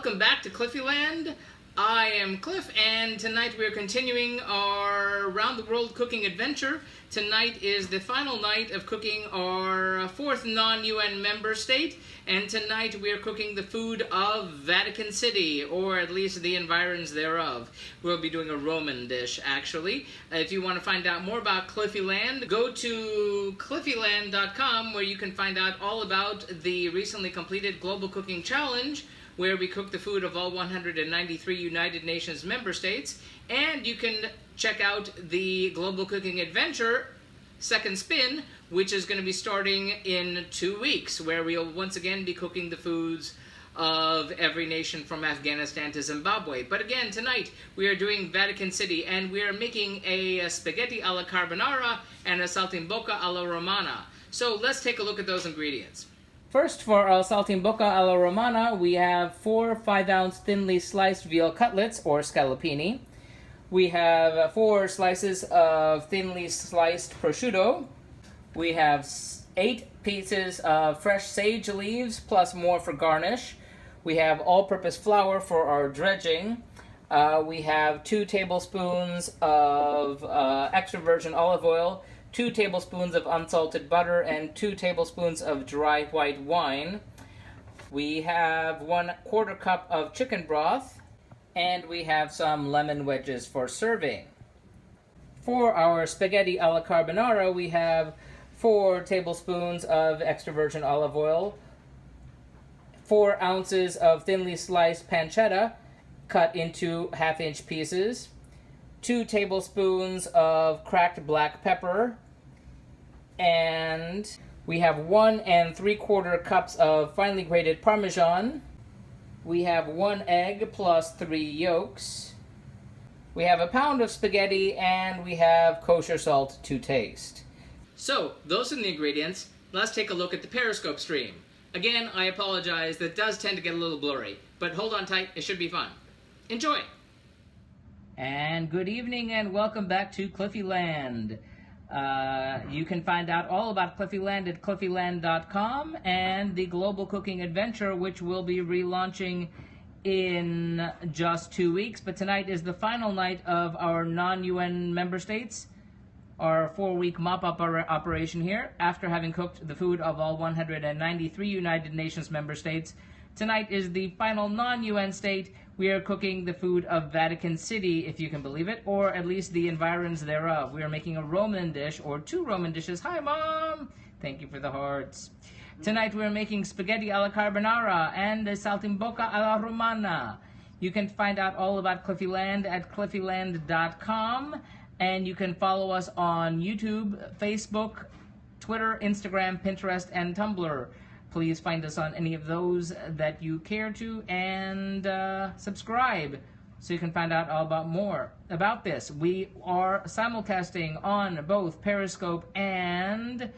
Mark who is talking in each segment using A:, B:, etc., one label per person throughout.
A: welcome back to Cliffyland. I am Cliff, and tonight we are continuing our round-the-world cooking adventure. Tonight is the final night of cooking our fourth non-UN member state, and tonight we are cooking the food of Vatican City, or at least the environs thereof. We'll be doing a Roman dish, actually. If you want to find out more about Cliffyland, go to cliffyland.com, where you can find out all about the recently completed Global Cooking Challenge, where we cook the food of all 193 United Nations member states, and you can check out the Global Cooking Adventure Second Spin, which is going to be starting in 2 weeks, where we'll once again be cooking the foods of every nation from Afghanistan to Zimbabwe. But again, tonight we are doing Vatican City, and we are making a spaghetti alla carbonara and a saltimbocca alla romana. So let's take a look at those ingredients. First, for our Saltimbocca alla Romana, we have 4 5-ounce thinly sliced veal cutlets, or scallopini. We have 4 slices of thinly sliced prosciutto. We have 8 pieces of fresh sage leaves, plus more for garnish. We have all-purpose flour for our dredging. We have 2 tablespoons of extra virgin olive oil, 2 tablespoons of unsalted butter, and 2 tablespoons of dry white wine. We have 1/4 cup of chicken broth, and we have some lemon wedges for serving. For our spaghetti alla carbonara, we have 4 tablespoons of extra virgin olive oil, 4 ounces of thinly sliced pancetta cut into 1/2-inch pieces, 2 tablespoons of cracked black pepper, and we have 1 3/4 cups of finely grated Parmesan. We have 1 egg plus 3 yolks. We have a pound of spaghetti, and we have kosher salt to taste. So, those are the ingredients. Let's take a look at the Periscope stream. Again, I apologize, that does tend to get a little blurry, but hold on tight, it should be fun. Enjoy! And good evening, and welcome back to Cliffyland. You can find out all about Cliffyland at cliffyland.com and the Global Cooking Adventure, which will be relaunching in just 2 weeks. But tonight is the final night of our non-UN member states, our 4-week mop-up operation here. After having cooked the food of all 193 United Nations member states, tonight is the final non-UN state. We are cooking the food of Vatican City, if you can believe it, or at least the environs thereof. We are making a Roman dish, or 2 Roman dishes. Hi, Mom! Thank you for the hearts. Tonight we are making spaghetti alla carbonara and a saltimbocca alla romana. You can find out all about Cliffyland at cliffyland.com, and you can follow us on YouTube, Facebook, Twitter, Instagram, Pinterest, and Tumblr. Please find us on any of those that you care to, and subscribe so you can find out all about more about this. We are simulcasting on both Periscope and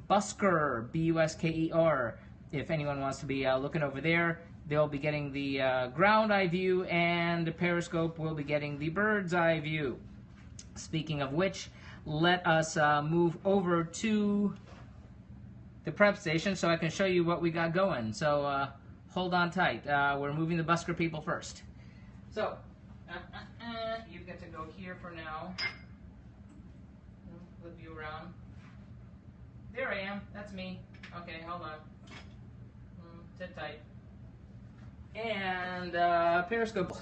A: Busker, B-U-S-K-E-R. If anyone wants to be looking over there, they'll be getting the ground eye view, and Periscope will be getting the bird's eye view. Speaking of which, let us move over to the prep station so I can show you what we got going. So hold on tight. We're moving the Busker people first. So you get to go here for now. Flip you around. There I am. That's me. Okay, hold on. Sit tight. And Periscope.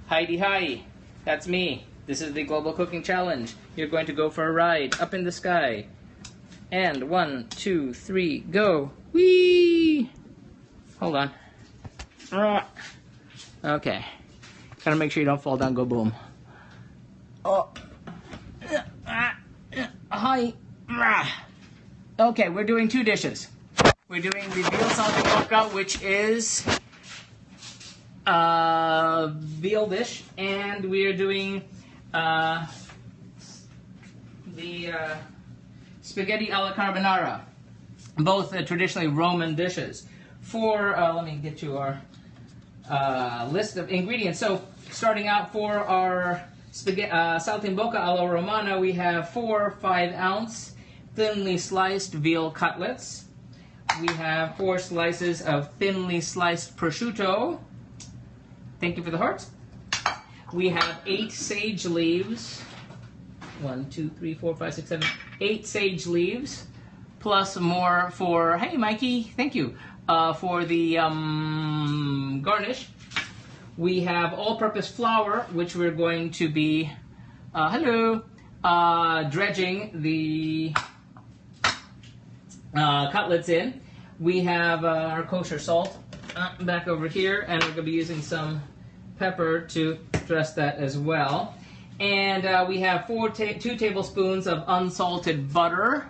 A: Heidi hi. That's me. This is the Global Cooking Challenge. You're going to go for a ride up in the sky. And 1, 2, 3, go. Whee! Hold on. Okay. Gotta make sure you don't fall down, go boom. Oh. Hi. Okay, we're doing 2 dishes. We're doing the veal saltimbocca, which is a veal dish, and we are doing the spaghetti alla carbonara, both traditionally Roman dishes. For let me get you our list of ingredients. So, starting out for our saltimbocca alla romana, we have 4 5-ounce thinly sliced veal cutlets. We have 4 slices of thinly sliced prosciutto. Thank you for the hearts. We have 8 sage leaves. 1, 2, 3, 4, 5, 6, 7, 8 sage leaves, plus more for, hey Mikey, thank you, for the garnish. We have all-purpose flour, which we're going to be, dredging the cutlets in. We have our kosher salt back over here, and we're going to be using some pepper to dress that as well. And we have 2 tablespoons of unsalted butter.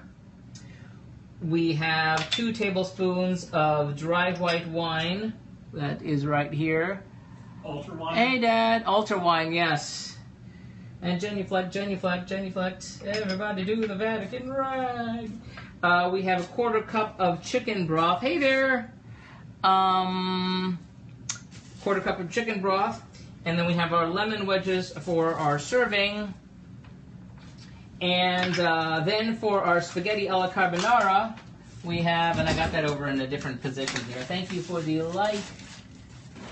A: We have 2 tablespoons of dry white wine. That is right here.
B: Ultra wine?
A: Hey, Dad. Ultra wine, yes. And genuflect, genuflect, genuflect. Everybody do the Vatican ride. We have a 1/4 cup of chicken broth. Hey there. 1/4 cup of chicken broth. And then we have our lemon wedges for our serving. And then for our spaghetti alla carbonara, we have, and I got that over in a different position here. Thank you for the like.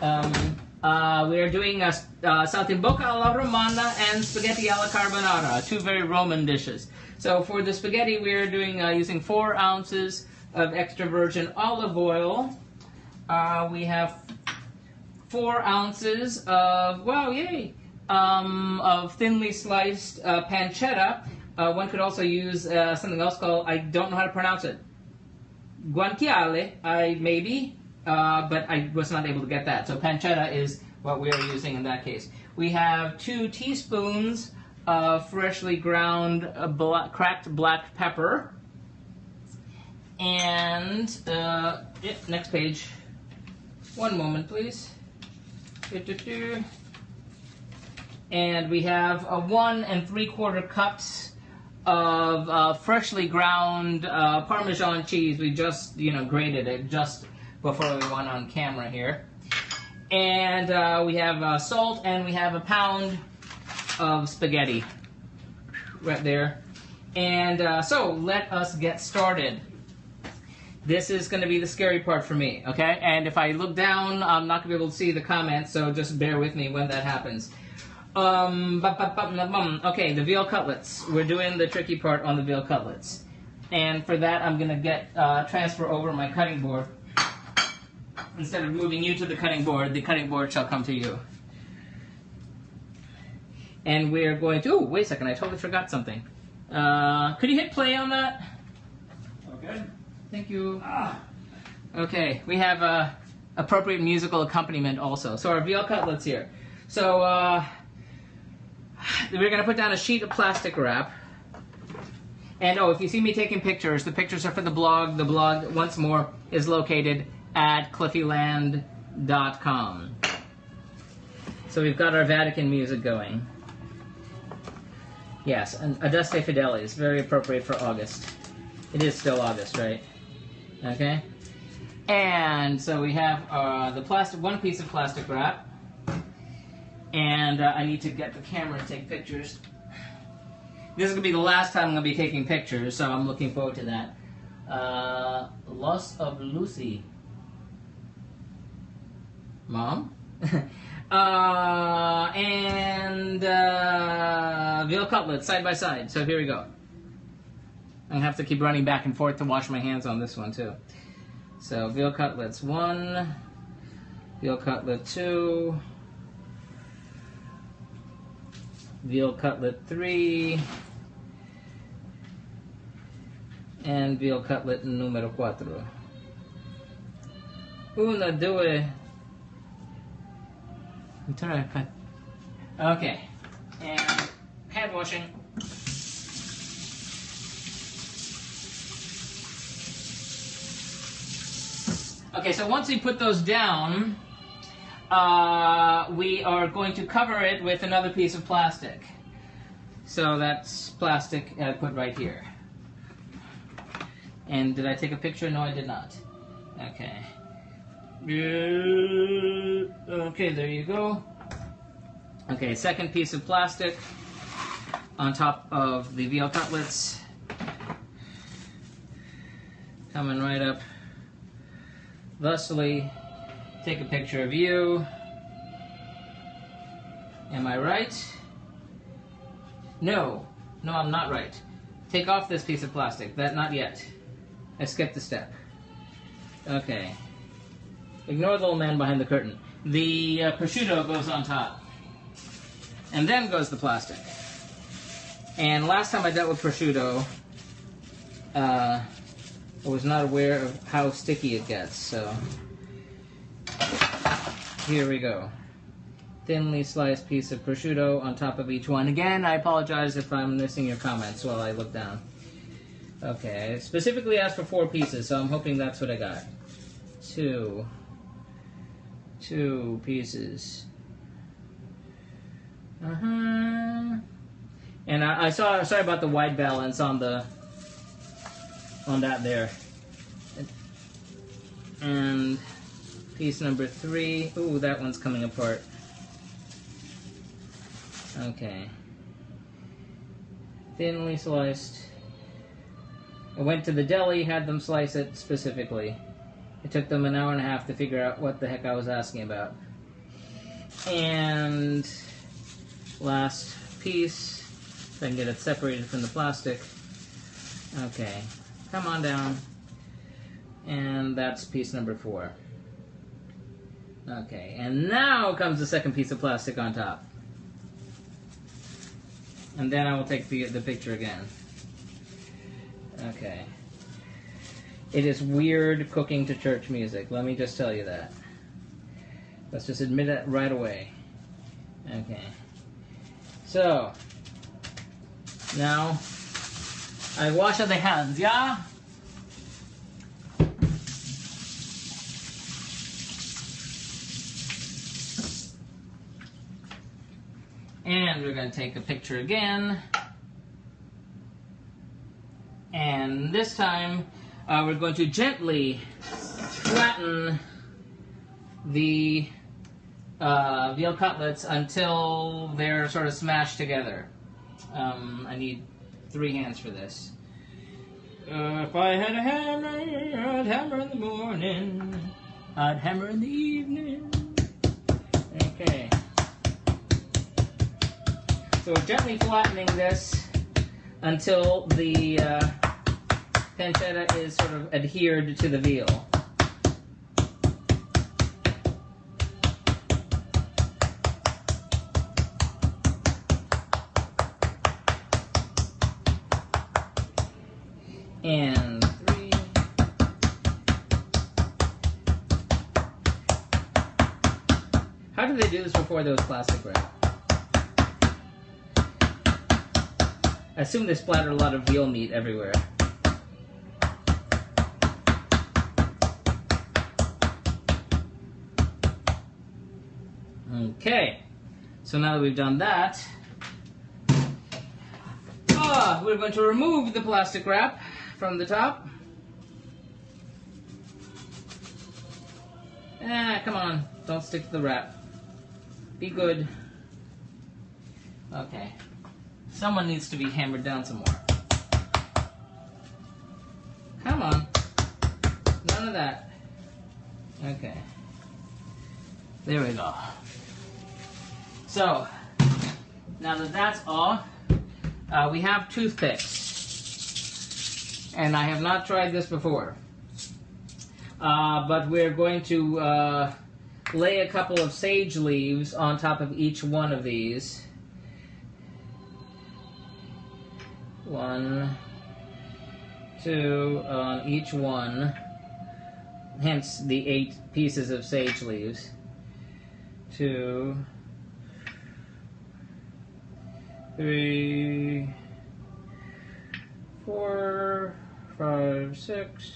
A: We are doing a Saltimbocca alla Romana and spaghetti alla carbonara, 2 very Roman dishes. So for the spaghetti, we are doing using 4 ounces of extra virgin olive oil. We have 4 ounces of, wow, yay, of thinly sliced pancetta. One could also use something else called, I don't know how to pronounce it, guanciale, maybe, but I was not able to get that. So pancetta is what we are using in that case. We have 2 teaspoons of freshly ground cracked black pepper. And, next page. One moment, please. And we have 1 3/4 cups of freshly ground Parmesan cheese. We just, grated it just before we went on camera here. And we have salt, and we have a pound of spaghetti right there. And so let us get started. This is going to be the scary part for me, okay? And if I look down, I'm not going to be able to see the comments, so just bear with me when that happens. Okay, the veal cutlets. We're doing the tricky part on the veal cutlets. And for that, I'm going to transfer over my cutting board. Instead of moving you to the cutting board shall come to you. And we're going to, oh, wait a second, I totally forgot something. Could you hit play on that?
B: Okay.
A: Thank you. Okay, we have appropriate musical accompaniment also. So our veal cutlets here. So we're going to put down a sheet of plastic wrap. And if you see me taking pictures, the pictures are for the blog. The blog, once more, is located at cliffyland.com. So we've got our Vatican music going. Yes, and Adeste Fidelis, very appropriate for August. It is still August, right? Okay. And so we have one piece of plastic wrap. And I need to get the camera to take pictures. This is going to be the last time I'm going to be taking pictures, so I'm looking forward to that. Loss of Lucy. Mom? And veal cutlets side by side. So here we go. I'm going to have to keep running back and forth to wash my hands on this one too. So veal cutlets 1, veal cutlet 2, veal cutlet 3, and veal cutlet numero 4. 1, 2. Okay, and hand washing. Okay, so once we put those down, we are going to cover it with another piece of plastic. So that's plastic I put right here. And did I take a picture? No, I did not. Okay. Okay, there you go. Okay, second piece of plastic on top of the veal cutlets. Coming right up. Thusly, take a picture of you. Am I right? No. No, I'm not right. Take off this piece of plastic. That, not yet. I skipped a step. Okay. Ignore the old man behind the curtain. The prosciutto goes on top. And then goes the plastic. And last time I dealt with prosciutto, I was not aware of how sticky it gets, so here we go. Thinly sliced piece of prosciutto on top of each one. Again, I apologize if I'm missing your comments while I look down. Okay, I specifically asked for 4 pieces, so I'm hoping that's what I got. 2 pieces. And I saw. Sorry about the white balance on that there. And piece number 3. Ooh, that one's coming apart. Okay. Thinly sliced. I went to the deli, had them slice it specifically. It took them an hour and a half to figure out what the heck I was asking about. And last piece, if I can get it separated from the plastic. Okay, come on down. And that's piece number 4. Okay, and now comes the second piece of plastic on top. And then I will take the picture again. Okay. It is weird cooking to church music, let me just tell you that. Let's just admit it right away. Okay. So, now, I wash the hands, yeah? And we're going to take a picture again. And this time, we're going to gently flatten the veal cutlets until they're sort of smashed together. I need 3 hands for this. If I had a hammer, I'd hammer in the morning. I'd hammer in the evening. Okay. So we're gently flattening this until the pancetta is sort of adhered to the veal. And 3. How do they do this before there was plastic wrap? I assume they splattered a lot of veal meat everywhere. Okay, so now that we've done that, we're going to remove the plastic wrap from the top. Come on, don't stick to the wrap. Be good. Okay. Someone needs to be hammered down some more. Come on. None of that. Okay. There we go. So, now that that's all, we have toothpicks. And I have not tried this before. But we're going to lay a couple of sage leaves on top of each one of these. 1, 2 on each one, hence the 8 pieces of sage leaves. 2, 3, 4, 5, 6.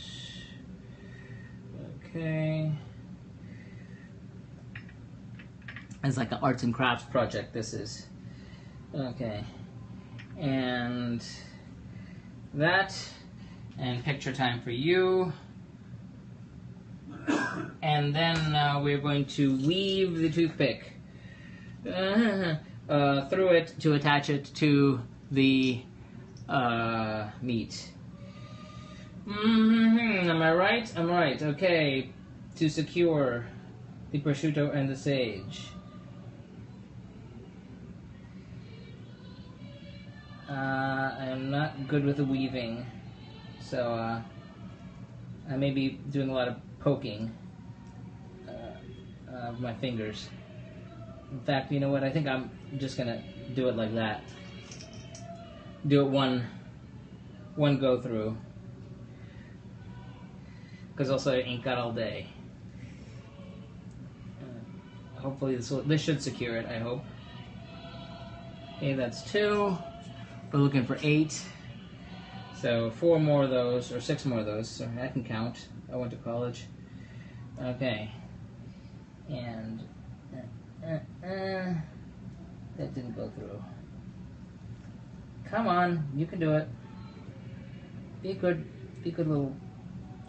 A: Okay. It's like an arts and crafts project, this is. Okay. And that, and picture time for you. And then we're going to weave the toothpick through it to attach it to the meat. Am I right? I'm right. Okay. To secure the prosciutto and the sage. I'm not good with the weaving, so I may be doing a lot of poking of my fingers. In fact, you know what? I think I'm just gonna do it like that. Do it one go through, because also I ain't got all day. Hopefully this should secure it. I hope. Okay, that's 2. We're looking for 8. So 4 more of those, or 6 more of those. So I can count. I went to college. Okay. And that didn't go through. Come on, you can do it. Be good little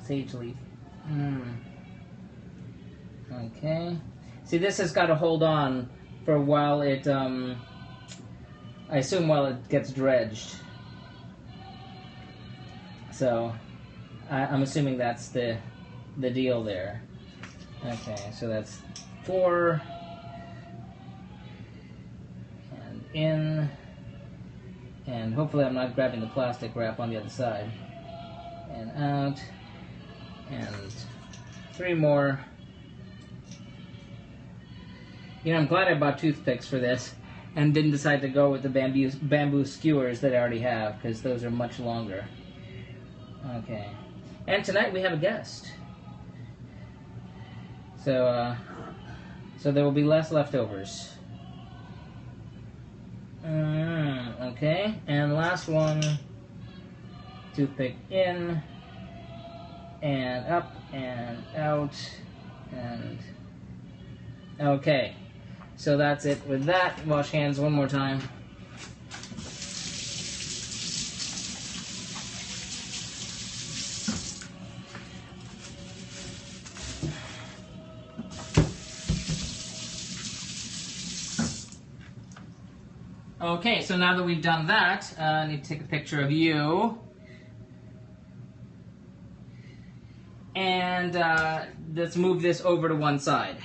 A: sage leaf. Okay. See, this has got to hold on for a while it, I assume while it gets dredged. So, I'm assuming that's the deal there. Okay, so that's 4. And in. And hopefully I'm not grabbing the plastic wrap on the other side. And out. And 3 more. You know, I'm glad I bought toothpicks for this and didn't decide to go with the bamboo skewers that I already have, because those are much longer. Okay. And tonight we have a guest. So there will be less leftovers. Okay, and last one. Toothpick in, and up, and out, and... Okay. So that's it with that. Wash hands one more time. Okay, so now that we've done that, I need to take a picture of you. And let's move this over to one side.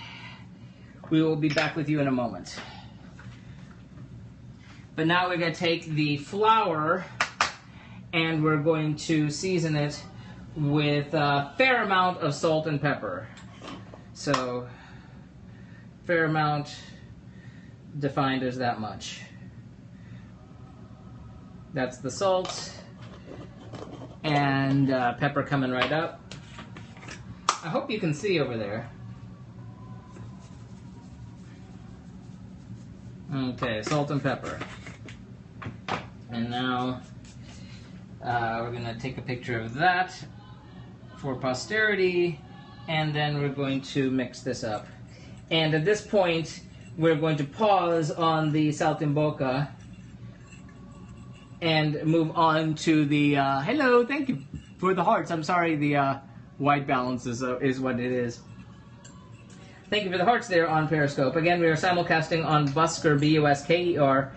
A: We will be back with you in a moment. But now we're going to take the flour and we're going to season it with a fair amount of salt and pepper. So, fair amount defined as that much. That's the salt and pepper coming right up. I hope you can see over there. Okay, salt and pepper. And now we're going to take a picture of that for posterity, and then we're going to mix this up. And at this point, we're going to pause on the Saltimbocca and move on to the, hello, thank you for the hearts. I'm sorry, the white balance is what it is. Thank you for the hearts there on Periscope. Again, we are simulcasting on Busker, B-U-S-K-E-R,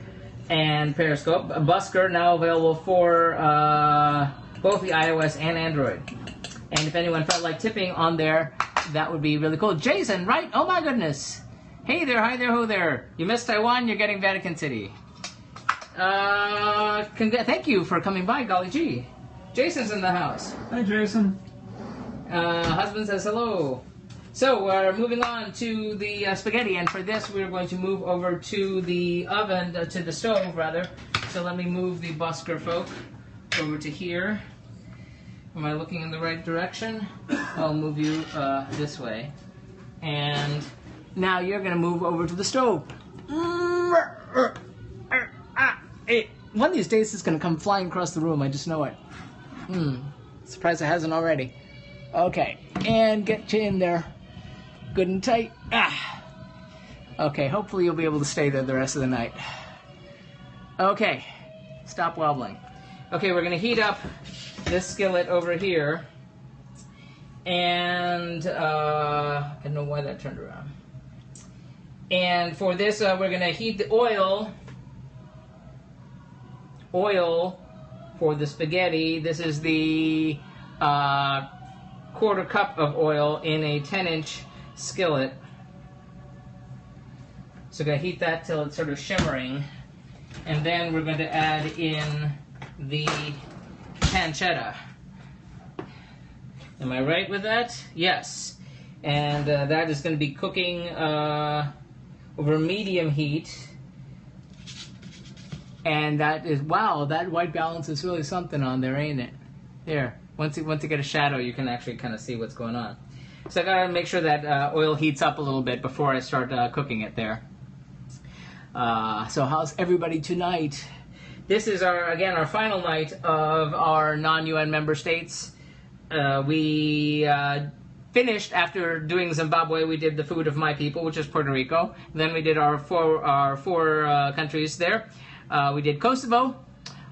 A: and Periscope. Busker now available for both the iOS and Android. And if anyone felt like tipping on there, that would be really cool. Jason, right? Oh my goodness. Hey there, hi there, ho there. You missed Taiwan, you're getting Vatican City. Thank you for coming by, golly gee. Jason's in the house.
B: Hi, Jason.
A: Husband says hello. So we're moving on to the spaghetti, and for this we're going to move over to the oven, to the stove rather. So let me move the Busker folk over to here. Am I looking in the right direction? I'll move you this way. And now you're going to move over to the stove. One of these days it's going to come flying across the room, I just know it. Surprised it hasn't already. Okay, and get you in there. Good and tight. Okay, hopefully you'll be able to stay there the rest of the night. Okay, stop wobbling. Okay, we're going to heat up this skillet over here. And, I don't know why that turned around. And for this, we're going to heat the oil for the spaghetti. This is the 1/4 cup of oil in a 10-inch skillet. So I'm going to heat that till it's sort of shimmering. And then we're going to add in the pancetta. Am I right with that? Yes. And that is going to be cooking over medium heat. And that is, wow, that white balance is really something on there, ain't it? There. Once you get a shadow, you can actually kind of see what's going on. So I gotta make sure that oil heats up a little bit before I start cooking it there. So how's everybody tonight? This is our final night of our non-UN member states. We finished after doing Zimbabwe. We did the food of my people, which is Puerto Rico. Then we did our four countries there. We did Kosovo.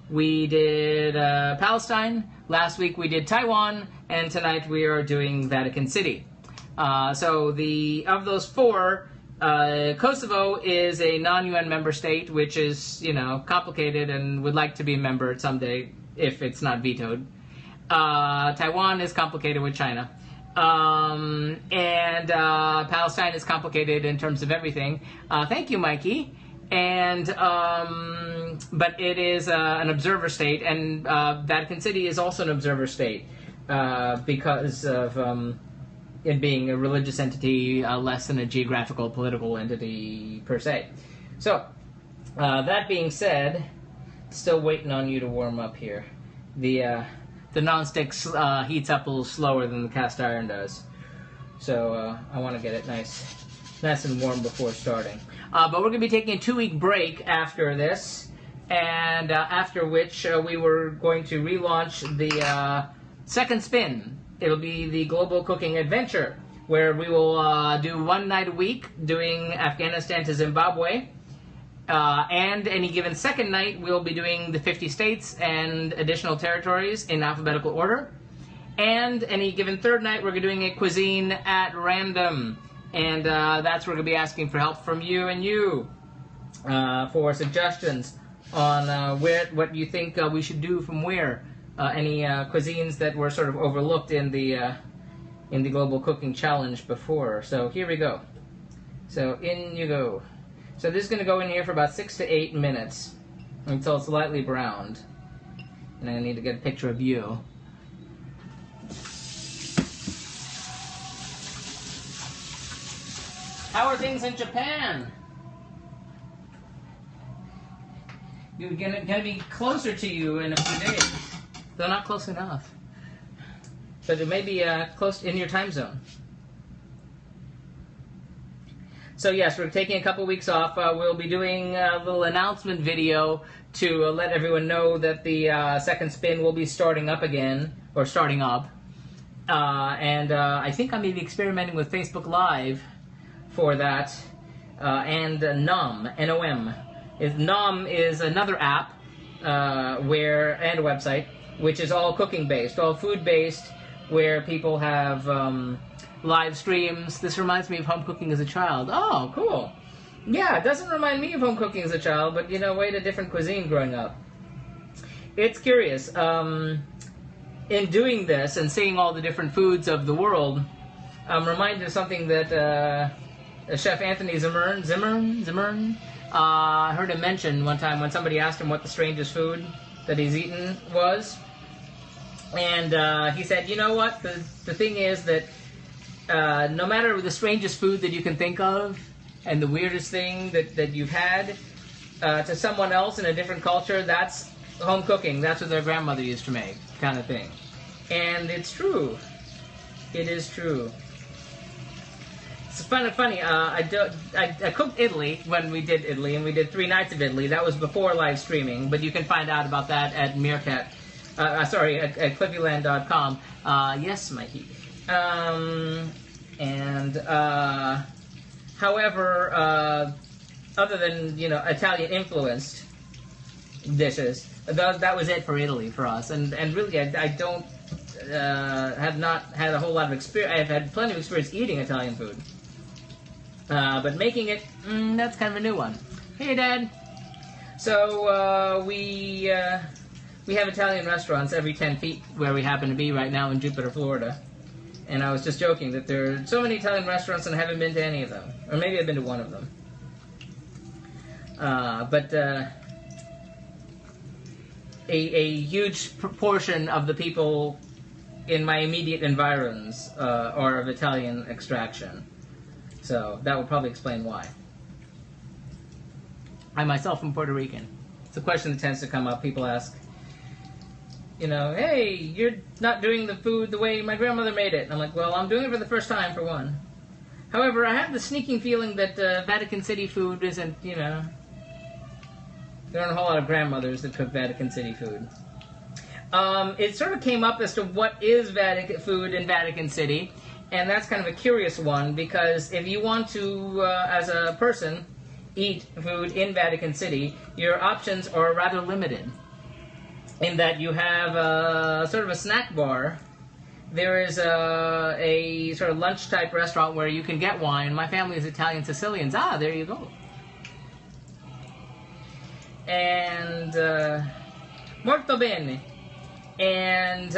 A: We did Palestine. Last week we did Taiwan, and tonight we are doing Vatican City. So of those four, Kosovo is a non-UN member state, which is, complicated and would like to be a member someday if it's not vetoed. Taiwan is complicated with China. And Palestine is complicated in terms of everything. Thank you, Mikey. And but it is an observer state, and Vatican City is also an observer state because of it being a religious entity less than a geographical political entity per se. So that being said, still waiting on you to warm up here. The nonstick heats up a little slower than the cast iron does, so I want to get it nice and warm before starting. But we're going to be taking a 2-week break after this, and after which we were going to relaunch the second spin. It'll be the Global Cooking Adventure, where we will do 1 night a week doing Afghanistan to Zimbabwe, and any given second night we'll be doing the 50 states and additional territories in alphabetical order, and any given third night we're doing a cuisine at random. And that's where we're going to be asking for help from you and you for suggestions on what you think we should do from where. Any cuisines that were sort of overlooked in the Global Cooking Challenge before. So here we go. So in you go. So this is going to go in here for about 6 to 8 minutes until it's lightly browned. And I need to get a picture of you. How are things in Japan? You're gonna be closer to you in a few days. Though not close enough. But it may be close in your time zone. So yes, we're taking a couple weeks off. We'll be doing a little announcement video to let everyone know that the second spin will be starting up again, or starting up. And I think I may be experimenting with Facebook Live for that, and NOM, N-O-M. NOM is another app and a website, which is all cooking-based, all food-based, where people have live streams. This reminds me of home cooking as a child. Oh, cool. Yeah, it doesn't remind me of home cooking as a child, but, we ate a different cuisine growing up. It's curious. In doing this and seeing all the different foods of the world, I'm reminded of something that Chef Anthony Zimmern, I heard him mention one time when somebody asked him what the strangest food that he's eaten was. And he said, you know what, the thing is that no matter the strangest food that you can think of and the weirdest thing that you've had, to someone else in a different culture, that's home cooking. That's what their grandmother used to make, kind of thing. And it's true. It is true. It's funny. I cooked Italy when we did Italy, and we did 3 nights of Italy. That was before live streaming, but you can find out about that at Meerkat. At cliffyland.com. Yes, Mikey. However, other than Italian influenced dishes, that was it for Italy for us. And really, I don't have not had a whole lot of experience. I've had plenty of experience eating Italian food. But making it, that's kind of a new one. Hey, Dad. So, we have Italian restaurants every 10 feet where we happen to be right now in Jupiter, Florida. And I was just joking that there are so many Italian restaurants and I haven't been to any of them. Or maybe I've been to one of them. But a huge proportion of the people in my immediate environs are of Italian extraction. So that would probably explain why. I myself am Puerto Rican. It's a question that tends to come up. People ask, you know, hey, you're not doing the food the way my grandmother made it. And I'm like, well, I'm doing it for the first time, for one. However, I have the sneaking feeling that Vatican City food isn't, you know, there aren't a whole lot of grandmothers that cook Vatican City food. It sort of came up as to what is Vatican food in Vatican City, and that's kind of a curious one, because if you want to, as a person, eat food in Vatican City, your options are rather limited, in that you have sort of a snack bar. There is a sort of lunch-type restaurant where you can get wine. My family is Italian Sicilians. Ah, there you go. And molto bene. And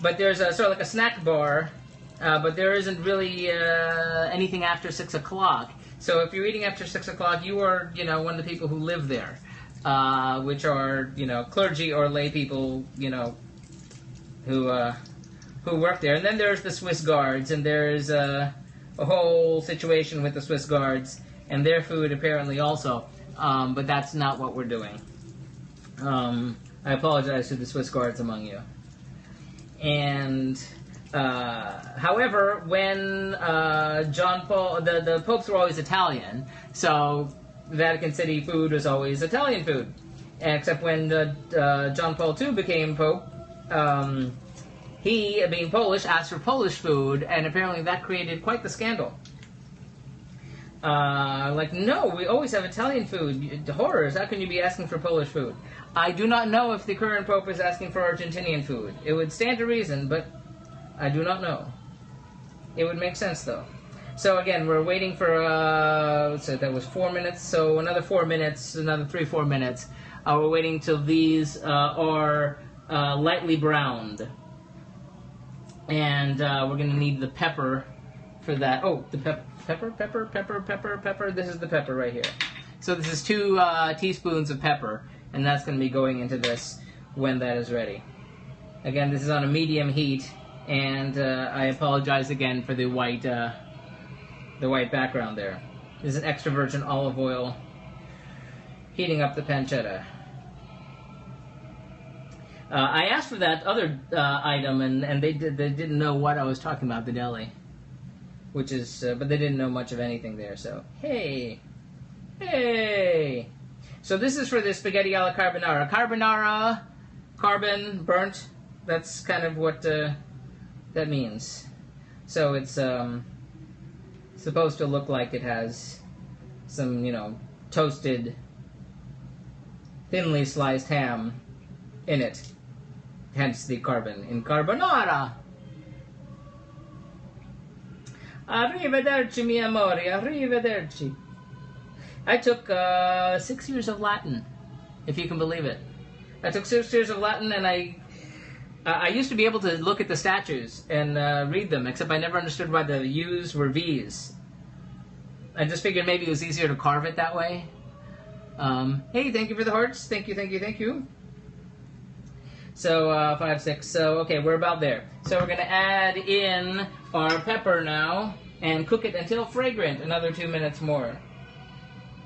A: but there's a sort of like a snack bar, but there isn't really anything after 6 o'clock. So if you're eating after 6 o'clock, you are, you know, one of the people who live there, which are, you know, clergy or lay people, you know, who work there. And then there's the Swiss guards, and there's a whole situation with the Swiss guards and their food apparently also. But that's not what we're doing. I apologize to the Swiss guards among you. And however, when John Paul, the popes were always Italian, so Vatican City food was always Italian food. Except when John Paul II became pope, he, being Polish, asked for Polish food, and apparently that created quite the scandal. Like, no, we always have Italian food. Horrors, how can you be asking for Polish food? I do not know if the current pope is asking for Argentinian food. It would stand to reason, but I do not know. It would make sense, though. So again, we're waiting for, let's say that was 4 minutes, so another 4 minutes, another 3-4 minutes. We're waiting till these are lightly browned. And we're going to need the pepper for that. Oh, the pepper. This is the pepper right here. So this is 2 teaspoons of pepper, and that's going to be going into this when that is ready. Again, this is on a medium heat, and I apologize again for the white background there. This is extra virgin olive oil heating up the pancetta. I asked for that other item, and they didn't know what I was talking about, the deli. Which is, but they didn't know much of anything there, so, hey! So this is for the spaghetti alla carbonara. Carbonara, carbon, burnt, that's kind of what that means. So it's supposed to look like it has some, you know, toasted, thinly sliced ham in it. Hence the carbon in carbonara. Arrivederci, mi amore, arrivederci. I took 6 years of Latin, if you can believe it. I took 6 years of Latin, and I used to be able to look at the statues and read them, except I never understood why the U's were V's. I just figured maybe it was easier to carve it that way. Hey, thank you for the hearts. Thank you. So, 5, 6. So, okay, we're about there. So we're going to add in our pepper now and cook it until fragrant. Another 2 minutes more.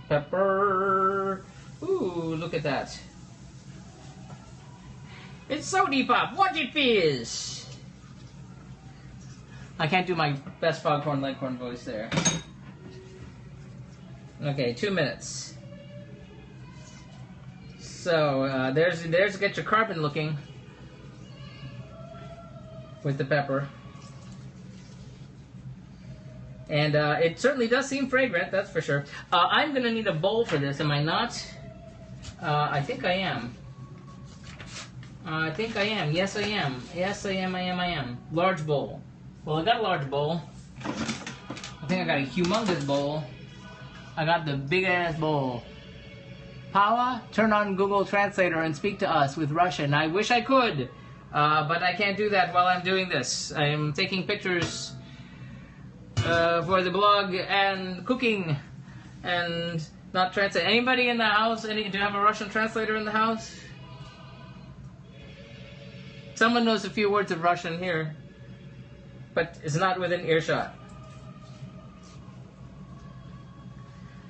A: Pepper. Ooh, look at that. It's Sody Pop. What it is? I can't do my best foghorn leghorn voice there. Okay, 2 minutes. So, there's to get your carbon looking with the pepper. And it certainly does seem fragrant, that's for sure. I'm going to need a bowl for this, am I not? I think I am. Yes, I am. Large bowl. Well, I got a large bowl. I think I got a humongous bowl. I got the big-ass bowl. Paula, turn on Google Translator and speak to us with Russian. I wish I could, but I can't do that while I'm doing this. I am taking pictures for the blog and cooking and Not translate. Anybody in the house? Do you have a Russian translator in the house? Someone knows a few words of Russian here, but it's not within earshot.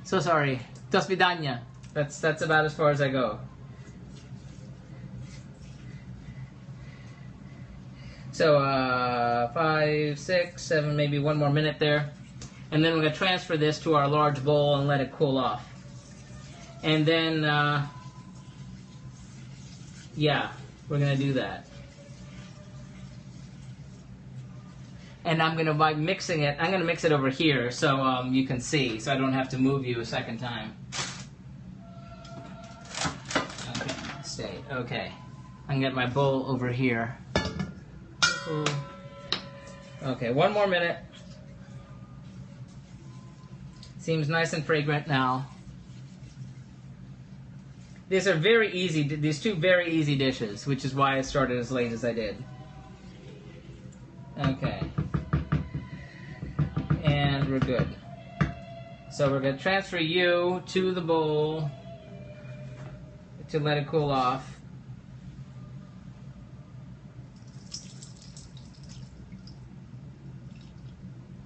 A: So sorry. До свидания. That's about as far as I go. So 5, 6, 7, maybe one more minute there. And then we're going to transfer this to our large bowl and let it cool off. And then, yeah, we're going to do that. And I'm going to, by mixing it, I'm going to mix it over here so you can see, so I don't have to move you a second time. Okay, stay. Okay. I can get my bowl over here. Okay, one more minute. Seems nice and fragrant now. These are very easy, these two very easy dishes, which is why I started as late as I did. Okay. And we're good. So we're going to transfer you to the bowl to let it cool off.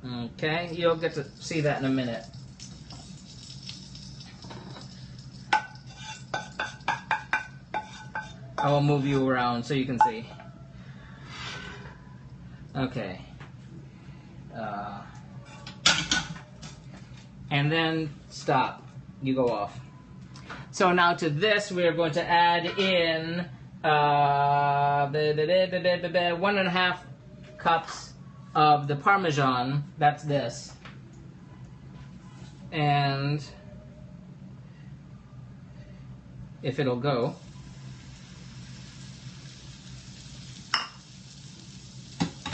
A: Okay, you'll get to see that in a minute. I will move you around so you can see. Okay. And then stop. You go off. So now to this we are going to add in 1.5 cups of the Parmesan. That's this. And if it'll go.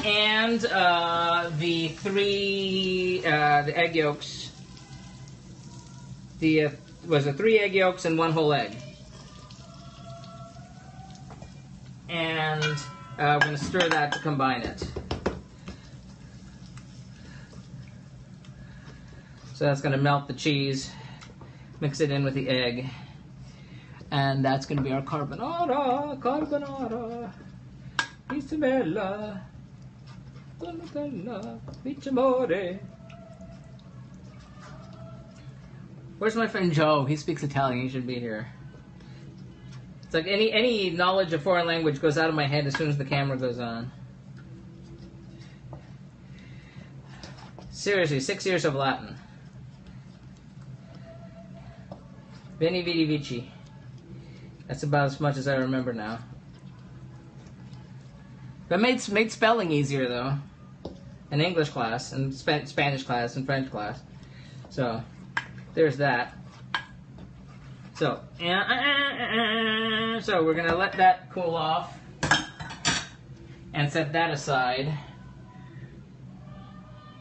A: And the egg yolks. Was it 3 egg yolks and 1 whole egg? And we're going to stir that to combine it. So that's going to melt the cheese, mix it in with the egg, and that's going to be our carbonara, carbonara, Isabella, Donatella, Amore. Where's my friend Joe? He speaks Italian. He should be here. It's like any knowledge of foreign language goes out of my head as soon as the camera goes on. Seriously, 6 years of Latin. Veni Vidi Vici. That's about as much as I remember now. But made spelling easier though. In English class, and Spanish class, and French class. So there's that. So so we're gonna let that cool off and set that aside.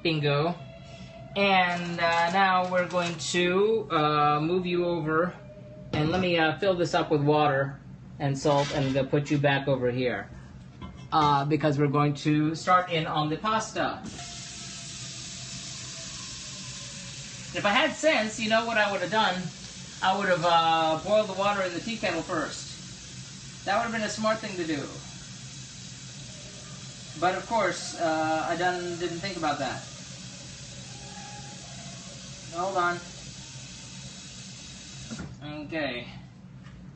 A: Bingo. And now we're going to move you over, and let me fill this up with water and salt and put you back over here because we're going to start in on the pasta. If I had sense, you know what I would have done? I would have boiled the water in the tea kettle first. That would have been a smart thing to do. But of course, I didn't think about that. Hold on. Okay.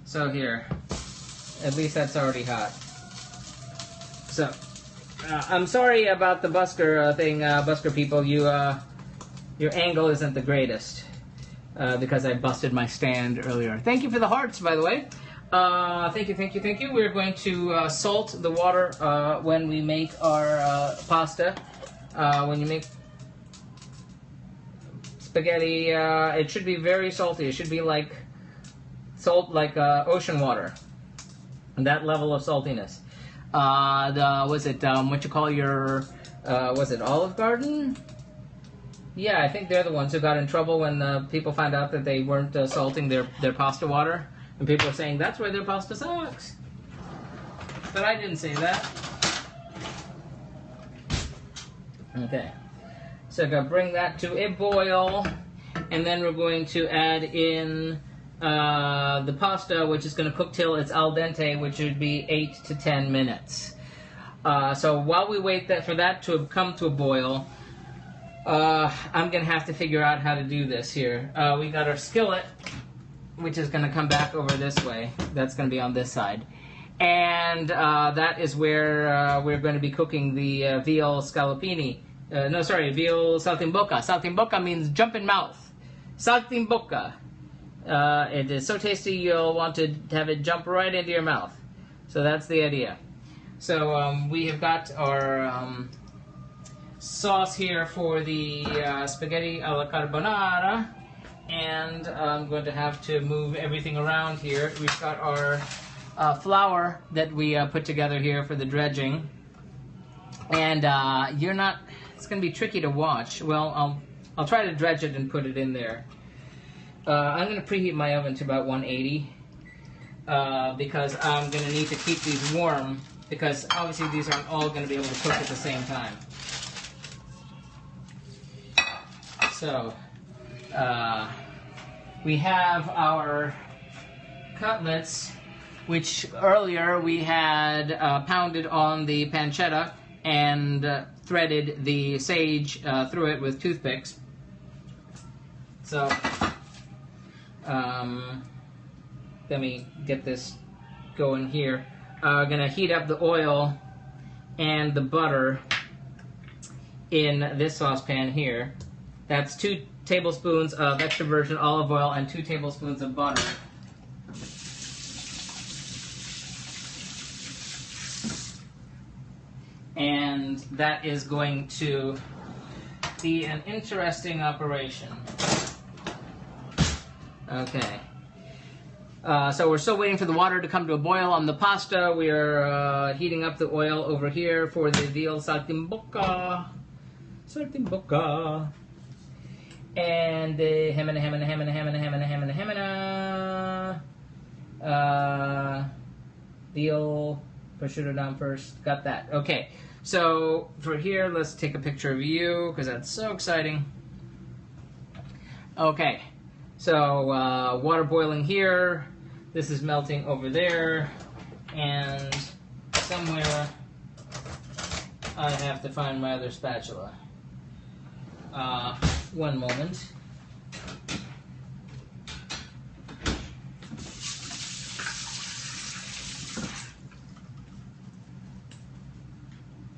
A: So here. At least that's already hot. So, I'm sorry about the busker thing, busker people. Your angle isn't the greatest because I busted my stand earlier. Thank you for the hearts, by the way. Thank you, thank you, thank you. We're going to salt the water when we make our pasta. When you make spaghetti, it should be very salty. It should be like salt, like ocean water. And that level of saltiness. Was it what you call your? Was it Olive Garden? Yeah, I think they're the ones who got in trouble when people found out that they weren't salting their pasta water, and people were saying that's why their pasta sucks. But I didn't say that. Okay. So I'm going to bring that to a boil, And then we're going to add in the pasta, which is going to cook till it's al dente, which would be 8 to 10 minutes. So while we wait for that to come to a boil, I'm going to have to figure out how to do this here. We got our skillet, which is going to come back over this way. That's going to be on this side. And that is where we're going to be cooking the veal scallopini. Veal saltimbocca. Saltimbocca means jump in mouth. Saltimbocca. It is so tasty you'll want to have it jump right into your mouth. So that's the idea. So we have got our sauce here for the spaghetti alla carbonara, and I'm going to have to move everything around here. We've got our flour that we put together here for the dredging, and it's going to be tricky to watch. Well, I'll try to dredge it and put it in there. I'm going to preheat my oven to about 180 because I'm going to need to keep these warm, because obviously these aren't all going to be able to cook at the same time. So, we have our cutlets, which earlier we had pounded on the pancetta and threaded the sage through it with toothpicks. So, let me get this going here. Gonna heat up the oil and the butter in this saucepan here. That's 2 tablespoons of extra virgin olive oil and 2 tablespoons of butter. And that is going to be an interesting operation. Okay. So we're still waiting for the water to come to a boil on the pasta. We are heating up the oil over here for the veal saltimbocca. Saltimbocca. And the hemina. Veal, prosciutto down first. Got that. Okay. So for here, let's take a picture of you, because that's so exciting. Okay. So water boiling here. This is melting over there. And somewhere I have to find my other spatula. One moment.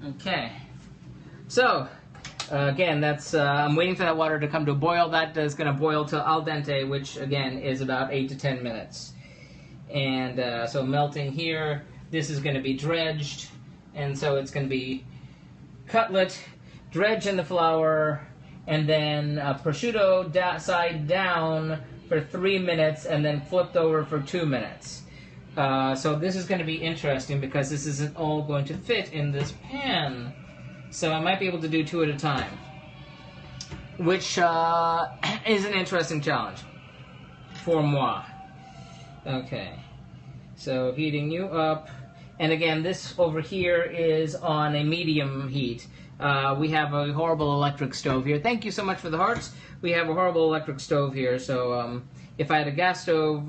A: Okay. So, again, that's I'm waiting for that water to come to a boil. That is going to boil to al dente, which, again, is about 8 to 10 minutes. And so melting here, this is going to be dredged. And so it's going to be cutlet, dredge in the flour, and then prosciutto side down for 3 minutes, and then flipped over for 2 minutes. So this is going to be interesting because this isn't all going to fit in this pan. So I might be able to do 2 at a time, which is an interesting challenge for moi. Okay, so heating you up. And again, this over here is on a medium heat. We have a horrible electric stove here. Thank you so much for the hearts. We have a horrible electric stove here, so if I had a gas stove,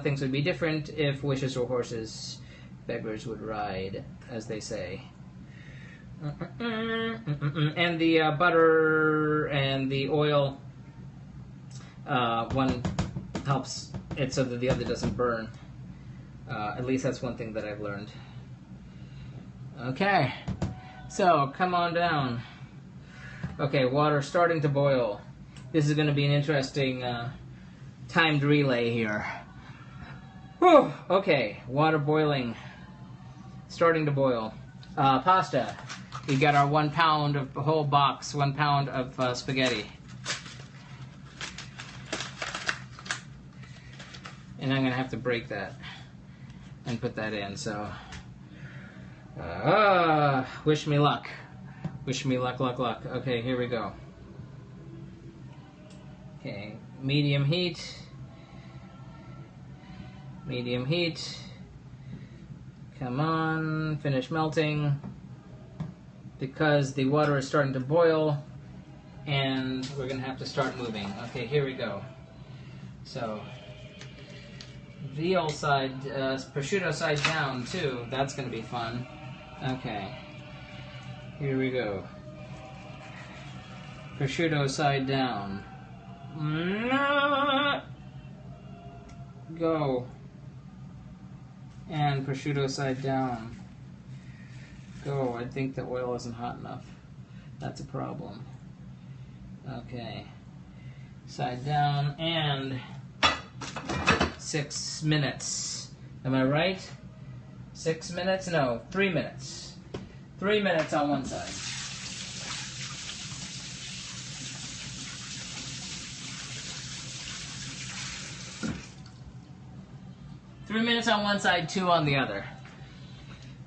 A: things would be different. If wishes were horses, beggars would ride, as they say. And the butter and the oil, one helps it so that the other doesn't burn. At least that's one thing that I've learned. Okay, so come on down. Okay, water starting to boil. This is going to be an interesting timed relay here. Whew. Okay, water boiling, starting to boil. Pasta. We got our 1 pound of a whole box, 1 pound of spaghetti. And I'm going to have to break that and put that in, so wish me luck. Wish me luck, luck, luck. Okay, here we go. Okay, medium heat. Medium heat. Come on, finish melting. Because the water is starting to boil, and we're gonna have to start moving. Okay, here we go. So, veal side, prosciutto side down too. That's gonna be fun. Okay, here we go. Prosciutto side down. Go. And prosciutto side down. Go. I think the oil isn't hot enough. That's a problem. Okay. Side down and 6 minutes. Am I right? 6 minutes? No, 3 minutes. 3 minutes on one side. Three minutes on one side, 2 on the other.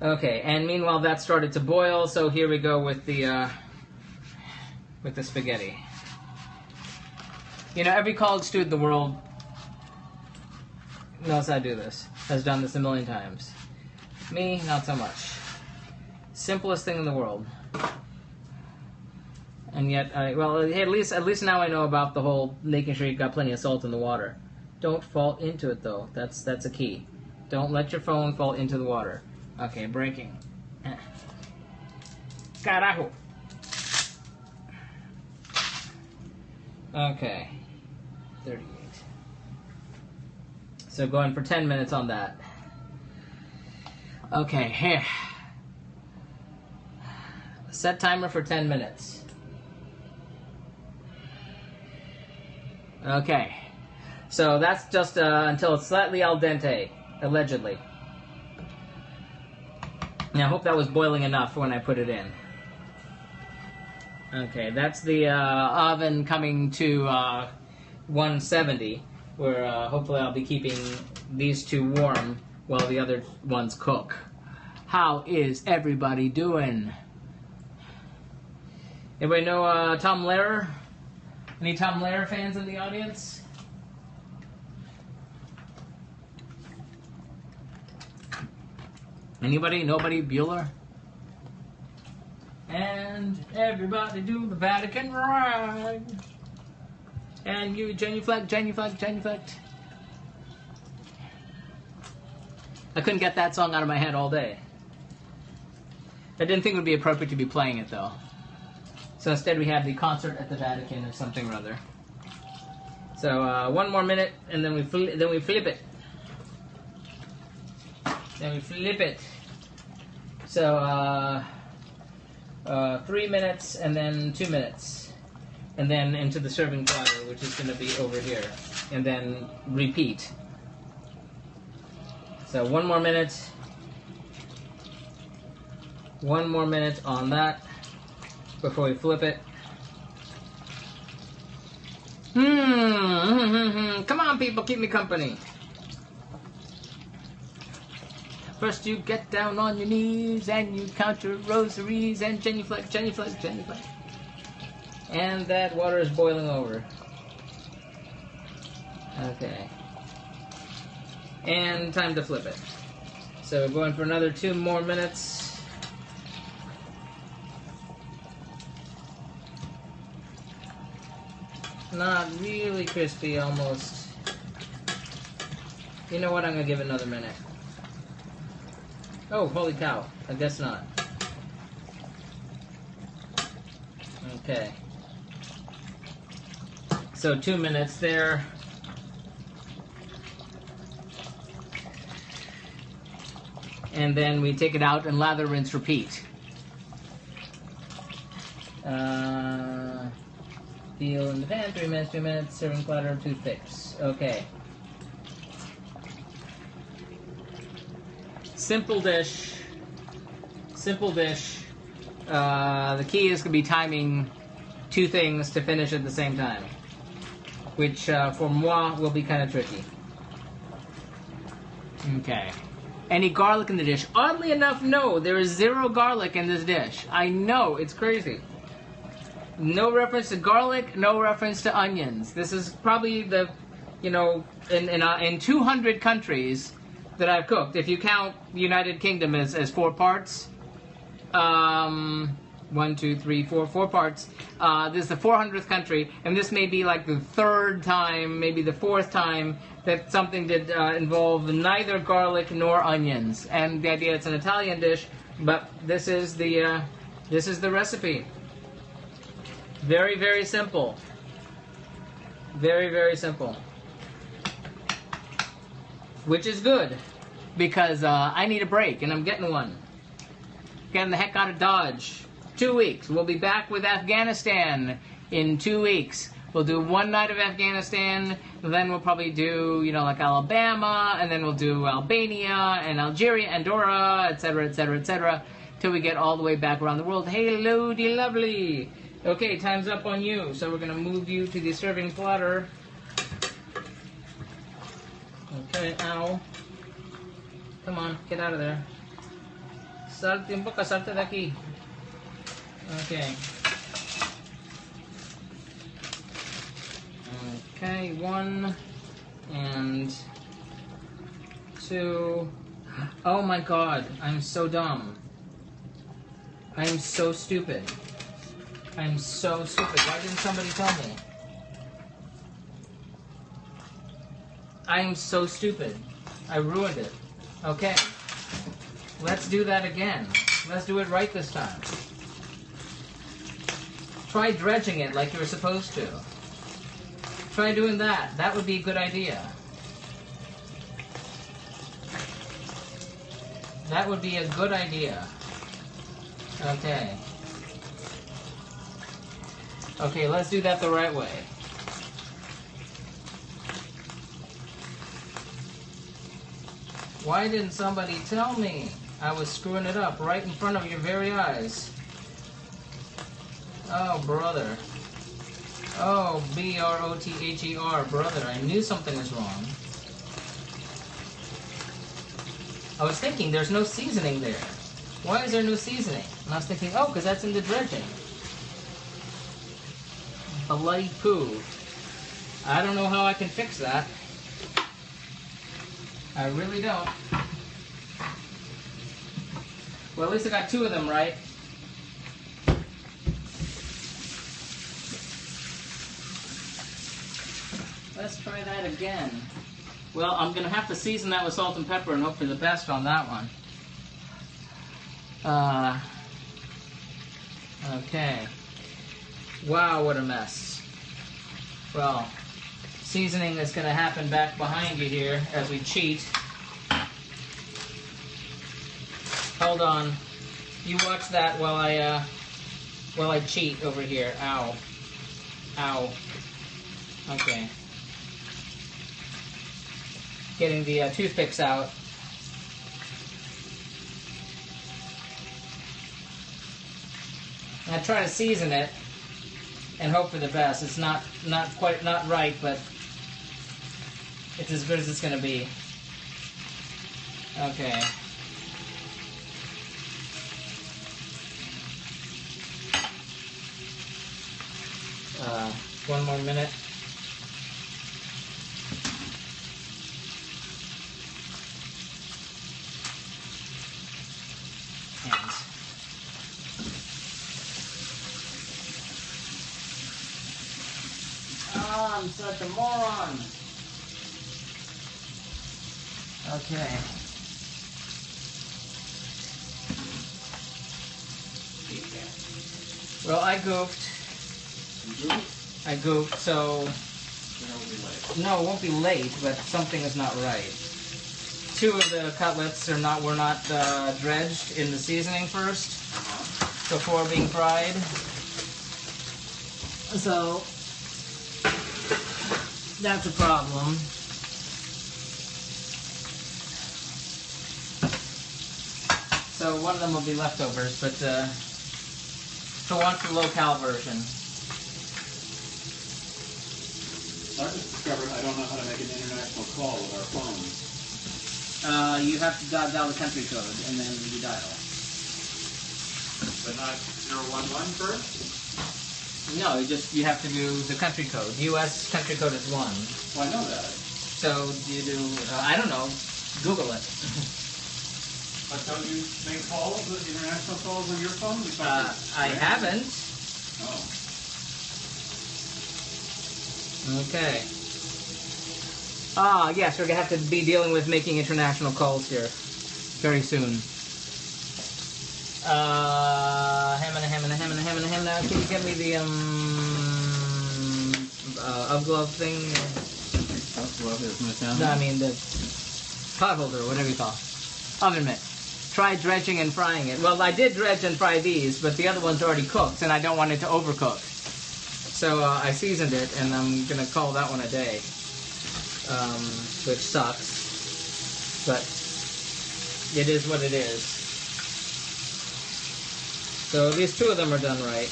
A: Okay, and meanwhile that started to boil, so here we go with the spaghetti. You know, every college student in the world knows how to do this, has done this a million times. Me, not so much. Simplest thing in the world. And yet, at least now I know about the whole making sure you've got plenty of salt in the water. Don't fall into it though. That's a key. Don't let your phone fall into the water. Okay, breaking. Carajo. Okay. 38. So going for 10 minutes on that. Okay, here. Set timer for 10 minutes. Okay. So that's just until it's slightly al dente, allegedly. Now I hope that was boiling enough when I put it in. Okay, that's the oven coming to 170, where hopefully I'll be keeping these two warm while the other ones cook. How is everybody doing? Anybody know Tom Lehrer? Any Tom Lehrer fans in the audience? Anybody? Nobody? Bueller? And everybody do the Vatican right. And you genuflect, genuflect, genuflect. I couldn't get that song out of my head all day. I didn't think it would be appropriate to be playing it though. So instead we have the concert at the Vatican or something or other. So 1 more minute and then we flip it. Then we flip it. So 3 minutes and then 2 minutes. And then into the serving platter, which is going to be over here. And then repeat. So 1 more minute. 1 more minute on that before we flip it. Come on, people, keep me company. First you get down on your knees and you count your rosaries and genuflect, genuflect, genuflect. And that water is boiling over. Okay. And time to flip it. So we're going for another 2 more minutes. Not really crispy, almost. You know what, I'm going to give it another minute. Oh, holy cow. I guess not. Okay. So 2 minutes there. And then we take it out and lather, rinse, repeat. Veal in the pan, 3 minutes, 2 minutes, serving platter, toothpicks. Okay. Simple dish. Simple dish. The key is going to be timing 2 things to finish at the same time. Which, for moi, will be kind of tricky. Okay. Any garlic in the dish? Oddly enough, no. There is 0 garlic in this dish. I know, it's crazy. No reference to garlic, no reference to onions. This is probably the, in 200 countries that I've cooked, if you count the United Kingdom as 4 parts, 1, 2, 3, 4, 4 parts. This is the 400th country, and this may be like the 3rd time, maybe the 4th time that something did involve neither garlic nor onions. And the idea it's an Italian dish, but this is the recipe. Very, very simple. Very, very simple. Which is good, because I need a break, and I'm getting one. Getting the heck out of Dodge. 2 weeks. We'll be back with Afghanistan in 2 weeks. We'll do 1 night of Afghanistan, then we'll probably do, you know, like Alabama, and then we'll do Albania, and Algeria, Andorra, etc., etc., etc., till we get all the way back around the world. Hello, de lovely! Okay, time's up on you, so we're going to move you to the serving platter. Okay, ow. Come on, get out of there. Saltimbocca, salta de aquí. Okay. Okay, 1 and 2. Oh my god, I'm so dumb. I'm so stupid. I'm so stupid. Why didn't somebody tell me? I am so stupid. I ruined it. Okay. Let's do that again. Let's do it right this time. Try dredging it like you were supposed to. Try doing that. That would be a good idea. That would be a good idea. Okay. Okay, let's do that the right way. Why didn't somebody tell me? I was screwing it up right in front of your very eyes. Oh, brother. Oh, B-R-O-T-H-E-R, brother. I knew something was wrong. I was thinking there's no seasoning there. Why is there no seasoning? And I was thinking, oh, because that's in the dredging. Bloody poo. I don't know how I can fix that. I really don't. Well, at least I got 2 of them right. Let's try that again. Well, I'm going to have to season that with salt and pepper and hope for the best on that one. Okay. Wow, what a mess. Well, seasoning is going to happen back behind you here as we cheat. Hold on. You watch that while I cheat over here. Ow. Ow. Okay. Getting the toothpicks out. I try to season it and hope for the best. It's not right, but it's as good as it's going to be. Okay. One more minute. And oh, I'm such a moron. Okay. Well, I goofed. I goofed, so... No, it won't be late, but something is not right. 2 of the cutlets were not dredged in the seasoning first, before being fried. So, that's a problem. So one of them will be leftovers, but so wants the low-cal version.
B: I just discovered I don't know how to make an international call with our phones.
A: You have to dial the country code, and then you dial.
B: But not 011 first?
A: No, you have to do the country code. U.S. country code is 1.
B: Well, I know that.
A: So you do, I don't know, Google it.
B: But don't you make calls, international calls on your phone?
A: I haven't.
B: Oh.
A: Okay. Ah, yes, we're going to have to be dealing with making international calls here very soon. Hamina. Can you get me the glove thing?
B: Glove is my sound?
A: No, I mean the pot holder, whatever you call it. Oven mitt. Try dredging and frying it. Well, I did dredge and fry these, but the other one's already cooked, and I don't want it to overcook. So I seasoned it, and I'm gonna call that one a day, which sucks, but it is what it is. So at least 2 of them are done right.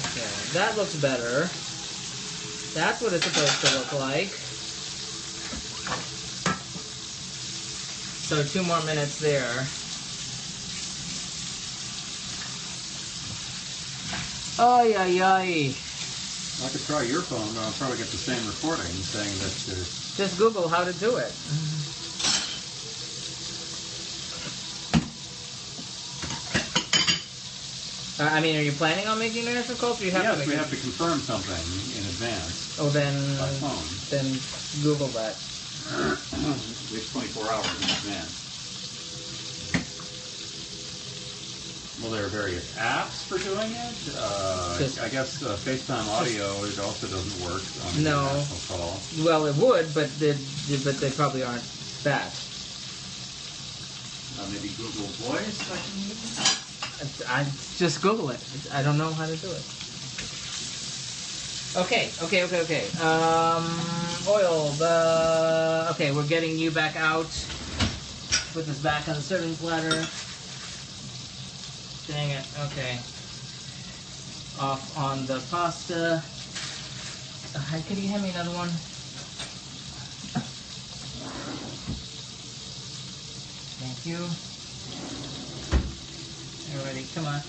A: Okay, that looks better. That's what it's supposed to look like. So 2 more minutes there. Ay, ay, ay.
B: I could try your phone, but I'll probably get the same recording saying that there's...
A: Just Google how to do it. I mean, are you planning on making international calls? Or you have
B: yes, we have to confirm something in advance.
A: Oh, then...
B: By phone.
A: Then Google that.
B: We have 24 hours in advance. Well, there are various apps for doing it. I guess FaceTime audio it also doesn't work on an international call.
A: Well, it would, but they probably aren't that.
B: Maybe Google Voice I can use?
A: I just Google it. I don't know how to do it. Okay. Oil. Okay, we're getting you back out. Put this back on the serving platter. Dang it. Okay. Off on the pasta. Could you hand me another one? Thank you. Alrighty, come on.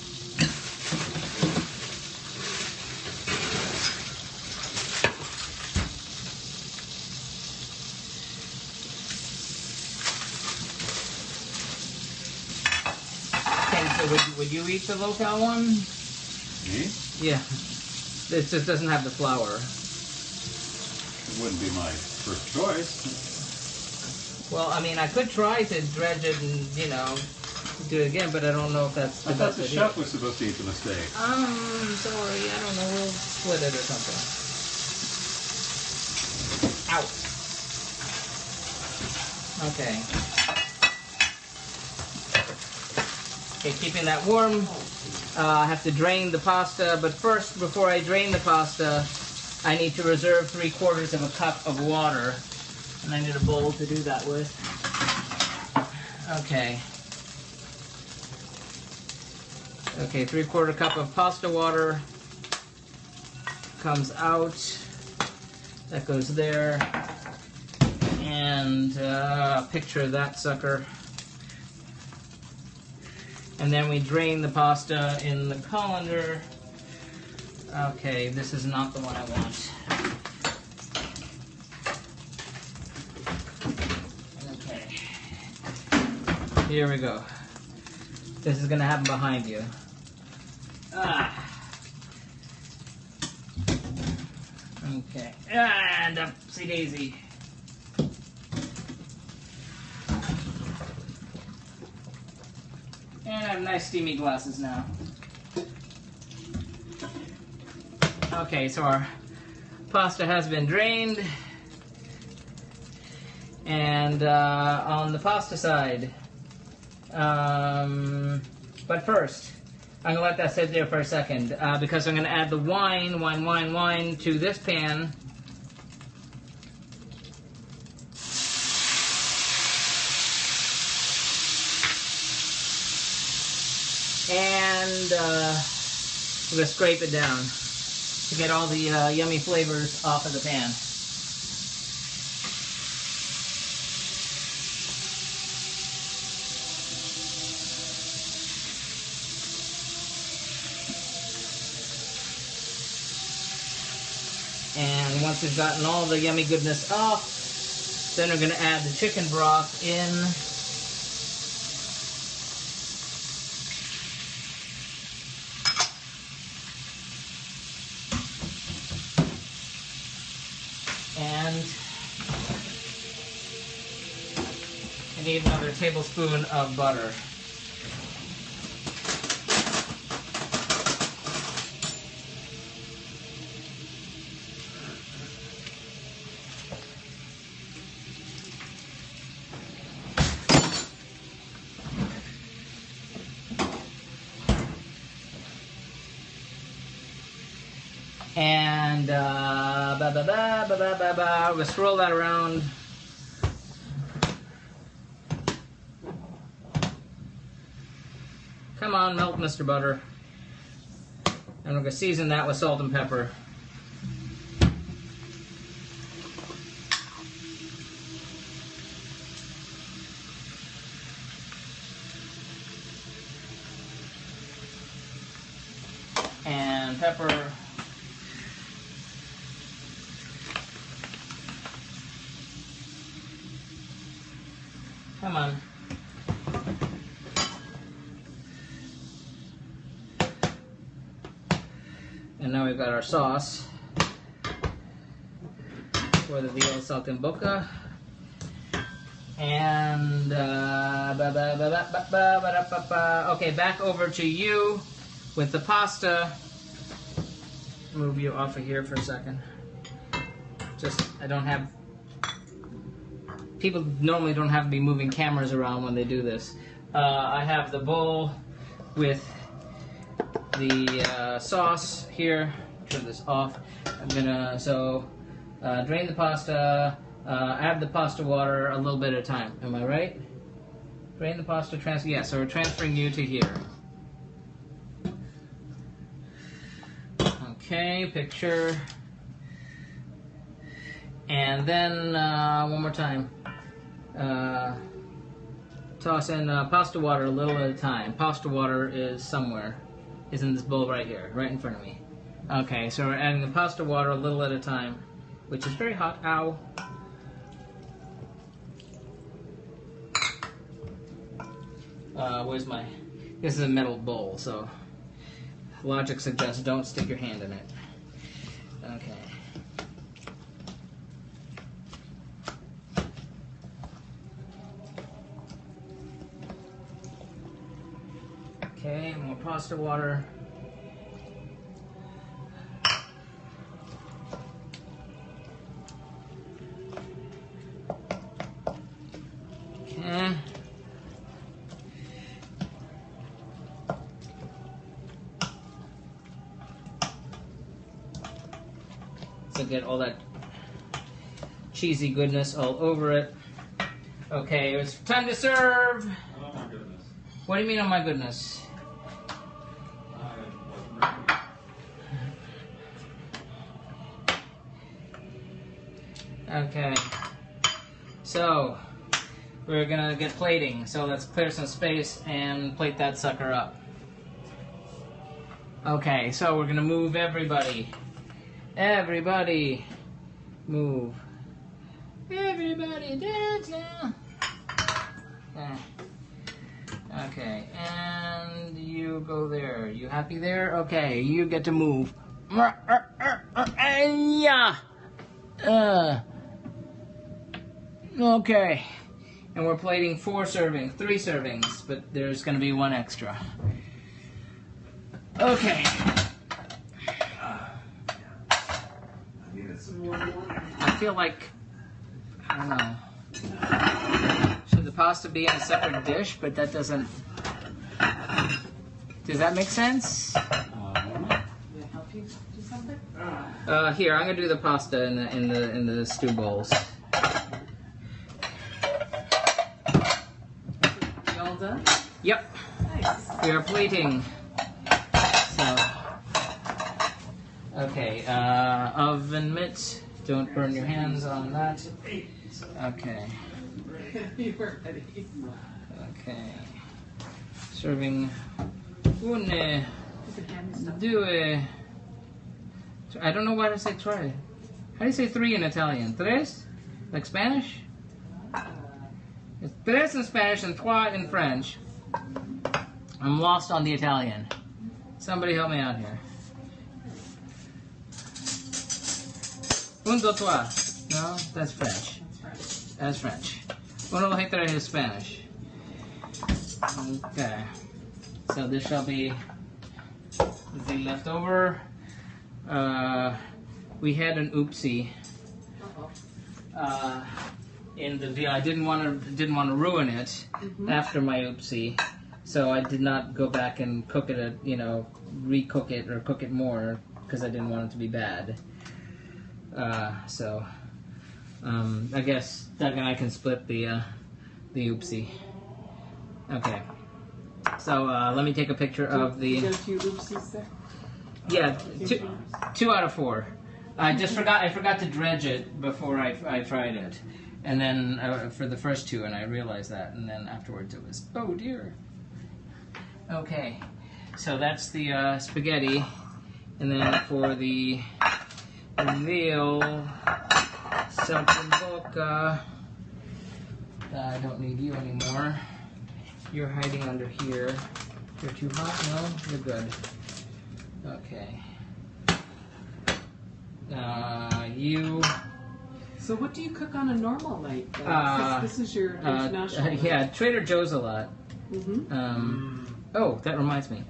A: Okay, so would you eat the low-cal one?
B: Me?
A: Yeah. It just doesn't have the flour.
B: It wouldn't be my first choice.
A: Well, I mean, I could try to dredge it and, do it again, but I don't know if that's the best idea.
B: I thought the chef was supposed to eat the mistake.
A: Sorry, I don't know. We'll split it or something. Ow. Okay. Okay, keeping that warm. I have to drain the pasta, but first, before I drain the pasta, I need to reserve 3/4 of a cup of water. And I need a bowl to do that with. Okay. Okay, 3/4 cup of pasta water comes out. That goes there. And picture that sucker. And then we drain the pasta in the colander. Okay, this is not the one I want. Here we go. This is gonna happen behind you. Okay. And upsy daisy. And I have nice steamy glasses now. Okay, so our pasta has been drained. And on the pasta side, but first, I'm gonna let that sit there for a second because I'm gonna add the wine to this pan. And we're gonna scrape it down to get all the yummy flavors off of the pan. And once we've gotten all the yummy goodness off, then we're going to add the chicken broth in. And I need another tablespoon of butter. And we'll swirl that around. Come on, melt, Mr. Butter. And we're going to season that with salt and pepper. And pepper. Come on. And now we've got our sauce for the Veal Saltimbocca. And okay, back over to you with the pasta. Move you off of here for a second. I don't have. People normally don't have to be moving cameras around when they do this. I have the bowl with the sauce here. Turn this off. I'm gonna drain the pasta, add the pasta water a little bit at a time. Am I right? Drain the pasta, yeah, so we're transferring you to here. Okay, picture. And then one more time. Toss in pasta water a little at a time. Pasta water is somewhere. Is in this bowl right here, right in front of me. Okay, so we're adding the pasta water a little at a time, which is very hot. Ow. Where's my... This is a metal bowl, so logic suggests don't stick your hand in it. Okay. Okay, more pasta water. Okay. So get all that cheesy goodness all over it. Okay, it's time to serve.
B: Oh my goodness.
A: What do you mean, oh my goodness? Okay, so we're gonna get plating, so let's clear some space and plate that sucker up. Okay, so we're gonna move everybody. Everybody move. Everybody dance now. Okay, and you go there. You happy there? Okay, you get to move. Yeah. Okay, and we're plating 3 servings, but there's going to be 1 extra. Okay. I feel like, I don't know, should the pasta be in a separate dish, but that doesn't, does that make sense? Here, I'm going to do the pasta in the stew bowls.
C: Done?
A: Yep.
C: Nice.
A: We are plating. So, okay, oven mitts. Don't burn your hands on that. Okay.
C: You were ready.
A: Okay. Serving 1, 2. I don't know why to say try. How do you say 3 in Italian? Tres? Like Spanish? It's tres in Spanish and trois in French. I'm lost on the Italian. Somebody help me out here. 1, 2, 3. No, that's French.
C: That's French.
A: That's French. Uno, dos, y tres is Spanish. Okay. So this shall be the leftover. We had an oopsie in the veal. I didn't want to ruin it after my oopsie, so I did not go back and cook it. Recook it or cook it more because I didn't want it to be bad. So I guess Doug and I can split the oopsie. Okay. So let me take a picture of the.
C: You got a few oopsies there?
A: Yeah, two out of 4. I just forgot. I forgot to dredge it before I tried it, and then for the first 2, and I realized that, and then afterwards it was, oh dear. Okay, so that's the spaghetti, and then for the veal, Saltimbocca. I don't need you anymore. You're hiding under here. You're too hot? No? You're good. Okay. You.
C: So what do you cook on a normal night? This is your international night.
A: Yeah, Trader Joe's a lot.
C: Mm-hmm.
A: Oh, that reminds me.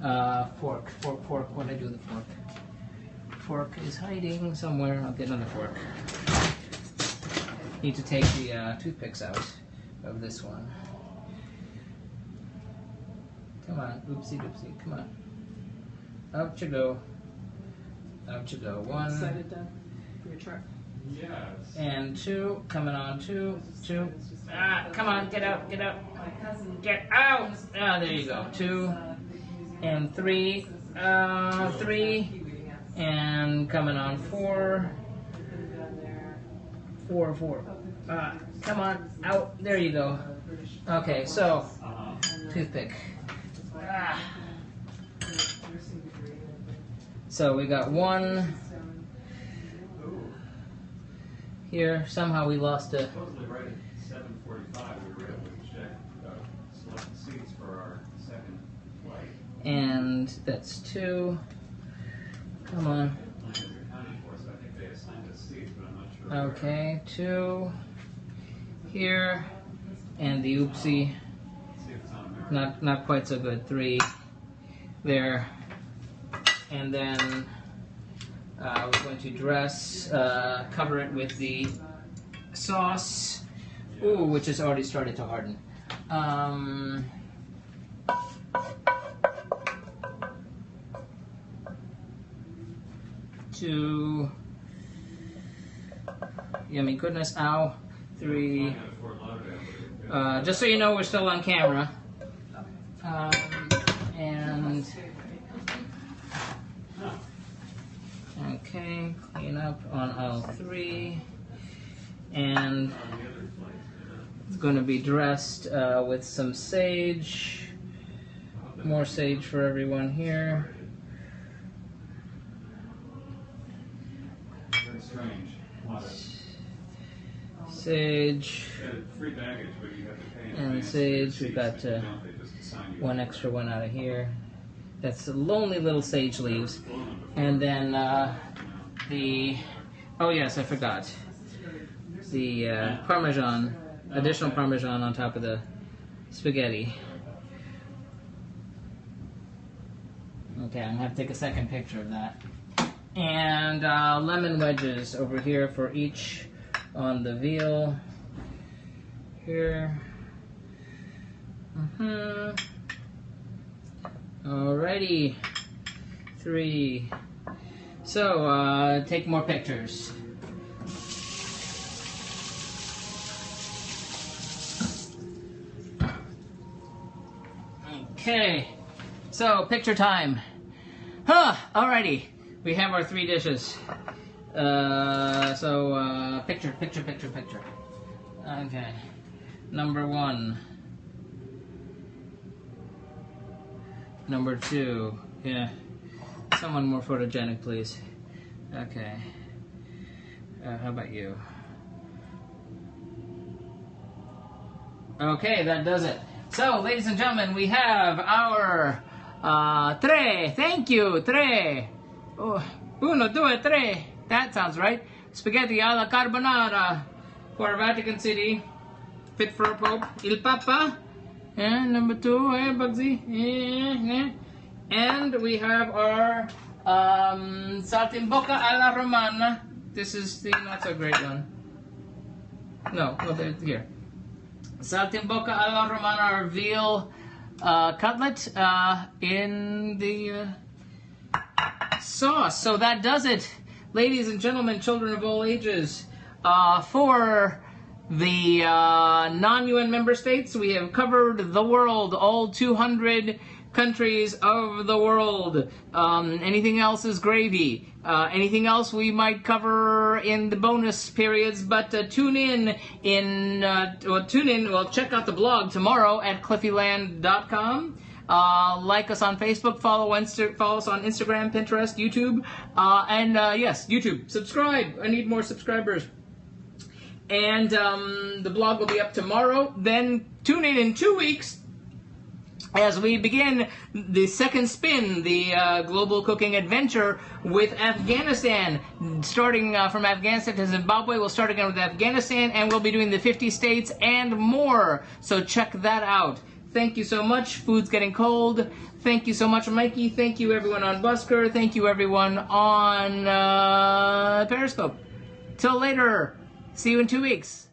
A: Fork. What did I do with the fork? Fork is hiding somewhere. I'll get another fork. Need to take the toothpicks out of this one. Come on, oopsie doopsie, come on. Out you go. Out you go. 1.
C: Excited, Doug, for your truck?
B: Yes.
A: And 2. Coming on 2. 2. Come on, get out, get out.
C: My cousin.
A: Get out! Ah, there you go. 2. And 3. 3. And coming on 4. 4. Come on, out. There you go. Okay, so, toothpick. So we got 1 here. Somehow we lost it.
B: Supposedly right at 7:45 we were able to check select the seats for our second flight.
A: And that's 2. Come on.
B: I think they're accounted for, so I think they assigned us seats, but I'm not sure.
A: Okay, 2 here, and the oopsie.
B: See if it's on American.
A: Not quite so good. 3 there, and then we're going to dress, cover it with the sauce. Ooh, which has already started to harden. Two. Yummy goodness. Ow. 3. Just so you know, we're still on camera. And okay, clean up on all 3, and it's going to be dressed with some sage. More sage for everyone here.
B: Very strange.
A: Sage.
B: Free baggage, but you have to pay in
A: And
B: advance
A: sage,
B: for your
A: we've got
B: seats. If you don't, they just assign you
A: 1 extra one out of here. That's the lonely little sage leaves. And then the, oh yes, I forgot. The Parmesan, additional Parmesan on top of the spaghetti. Okay, I'm gonna have to take a second picture of that. And lemon wedges over here for each on the veal. Here. Alrighty. 3. So, take more pictures. Okay. So, picture time. Alrighty. We have our 3 dishes. Picture. Okay. Number 1. Number 2. Yeah. Someone more photogenic, please. Okay. How about you? Okay, that does it. So, ladies and gentlemen, we have our tre. Thank you, tre. Oh, 1, 2, 3. That sounds right. spaghetti alla carbonara for Vatican City. Fit for a Pope. Il Papa. And number 2, Bugsy. And we have our Saltimbocca alla Romana. This is the not so great one. No, here. Saltimbocca alla Romana, our veal cutlet in the sauce. So that does it, ladies and gentlemen, children of all ages. For the non-UN member states, we have covered the world, all 200 countries of the world. Anything else is gravy. Anything else we might cover in the bonus periods, but tune in, check out the blog tomorrow at cliffyland.com. Like us on Facebook, follow us on Instagram, Pinterest, YouTube, and yes, YouTube. Subscribe. I need more subscribers. And the blog will be up tomorrow. Then tune in 2 weeks as we begin the second spin, the global cooking adventure with Afghanistan. Starting from Afghanistan to Zimbabwe, we'll start again with Afghanistan, and we'll be doing the 50 states and more. So check that out. Thank you so much. Food's getting cold. Thank you so much, Mikey. Thank you, everyone on Busker. Thank you, everyone on Periscope. Till later. See you in 2 weeks.